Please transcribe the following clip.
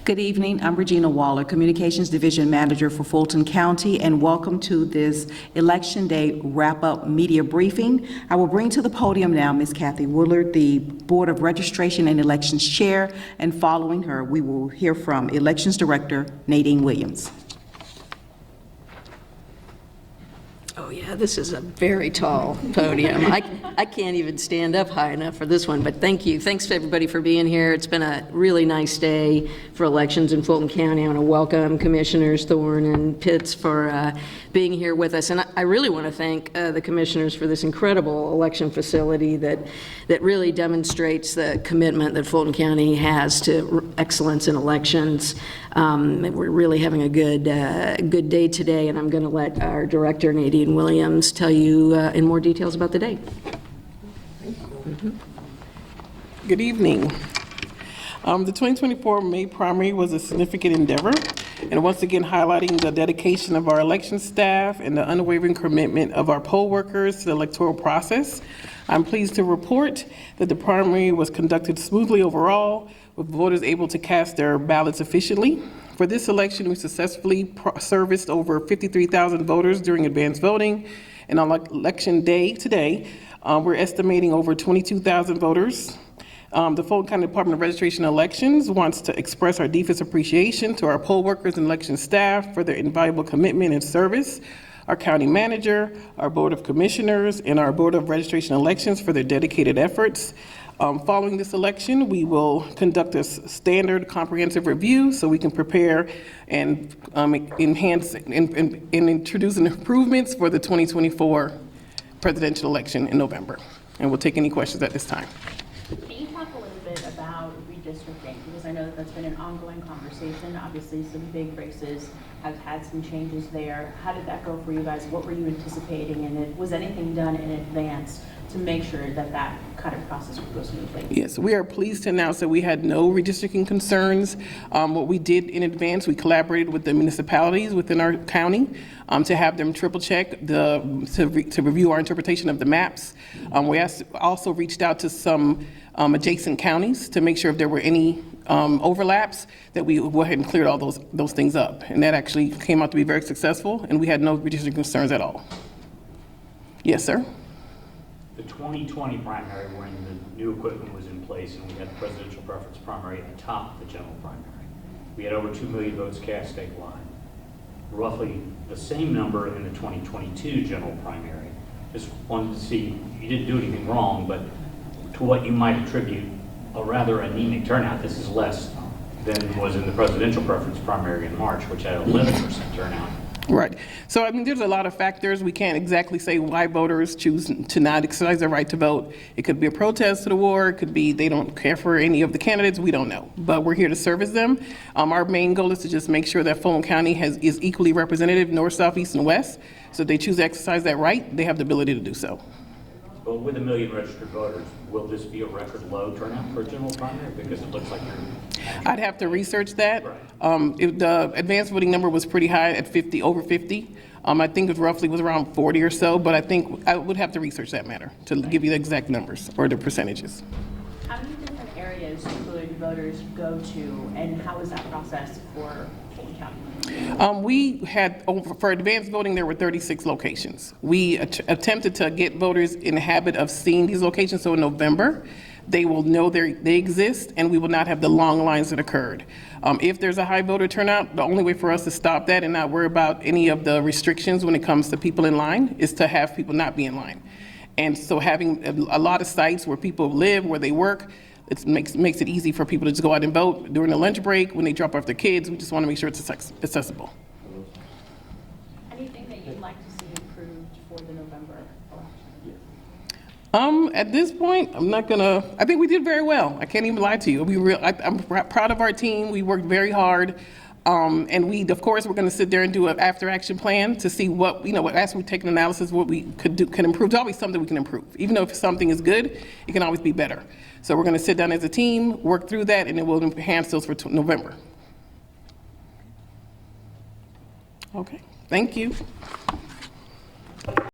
Good evening. I'm Regina Waller, Communications Division Manager for Fulton County, and welcome to this Election Day wrap-up media briefing. I will bring to the podium now Ms. Kathy Woodard, the Board of Registration and Elections Chair, and following her, we will hear from Elections Director Nadine Williams. Oh yeah, this is a very tall podium. I can't even stand up high enough for this one, but thank you. Thanks to everybody for being here. It's been a really nice day for elections in Fulton County. I want to welcome Commissioners Thorne and Pitts for being here with us. And I really want to thank the commissioners for this incredible election facility that really demonstrates the commitment that Fulton County has to excellence in elections. We're really having a good day today, and I'm going to let our director, Nadine Williams, tell you in more details about the day. Good evening. The 2024 May primary was a significant endeavor, and once again highlighting the dedication of our election staff and the unwavering commitment of our poll workers to the electoral process. I'm pleased to report that the primary was conducted smoothly overall, with voters able to cast their ballots efficiently. For this election, we successfully serviced over 53,000 voters during advanced voting, and on election day today, we're estimating over 22,000 voters. The Fulton County Department of Registration and Elections wants to express our deepest appreciation to our poll workers and election staff for their invaluable commitment and service, our county manager, our Board of Commissioners, and our Board of Registration and Elections for their dedicated efforts. Following this election, we will conduct a standard comprehensive review so we can prepare and enhance and introduce improvements for the 2024 presidential election in November. And we'll take any questions at this time. Can you talk a little bit about redistricting? Because I know that that's been an ongoing conversation. Obviously, some big races have had some changes there. How did that go for you guys? What were you anticipating? And was anything done in advance to make sure that that kind of process would go smoothly? Yes, we are pleased to announce that we had no redistricting concerns. What we did in advance, we collaborated with the municipalities within our county to have them triple check to review our interpretation of the maps. We also reached out to some adjacent counties to make sure if there were any overlaps that we go ahead and cleared all those things up. And that actually came out to be very successful, and we had no redistricting concerns at all. Yes, sir. The 2020 primary, when the new equipment was in place and we had the presidential preference primary atop the general primary, we had over 2 million votes cast statewide. Roughly the same number in the 2022 general primary. Just wanted to see, you didn't do anything wrong, but to what you might attribute a rather anemic turnout. This is less than was in the presidential preference primary in March, which had 11% turnout. Right. So, I mean, there's a lot of factors. We can't exactly say why voters choose to not exercise their right to vote. It could be a protest to the war. It could be they don't care for any of the candidates. We don't know. But we're here to service them. Our main goal is to just make sure that Fulton County is equally representative, north, south, east, and west. So if they choose to exercise that right, they have the ability to do so. But with 1 million registered voters, will this be a record low turnout for a general primary? Because it looks like you're... I'd have to research that. Right. If the advanced voting number was pretty high at 50, over 50. I think it roughly was around 40 or so, but I think I would have to research that matter to give you the exact numbers or the percentages. How many different areas could voters go to, and how was that process for Fulton County? We had, for advanced voting, there were 36 locations. We attempted to get voters in the habit of seeing these locations, so in November, they will know they exist, and we will not have the long lines that occurred. If there's a high voter turnout, the only way for us to stop that and not worry about any of the restrictions when it comes to people in line is to have people not be in line. And so having a lot of sites where people live, where they work, it makes it easy for people to just go out and vote during the lunch break, when they drop off their kids. We just want to make sure it's accessible. Anything that you'd like to see improved for the November election? At this point, I think we did very well. I can't even lie to you. I'm proud of our team. We worked very hard. And of course, we're going to sit there and do an after action plan to see what, as we take an analysis, what we can improve. There's always something we can improve. Even though if something is good, it can always be better. So we're going to sit down as a team, work through that, and then we'll enhance those for November. Okay, thank you.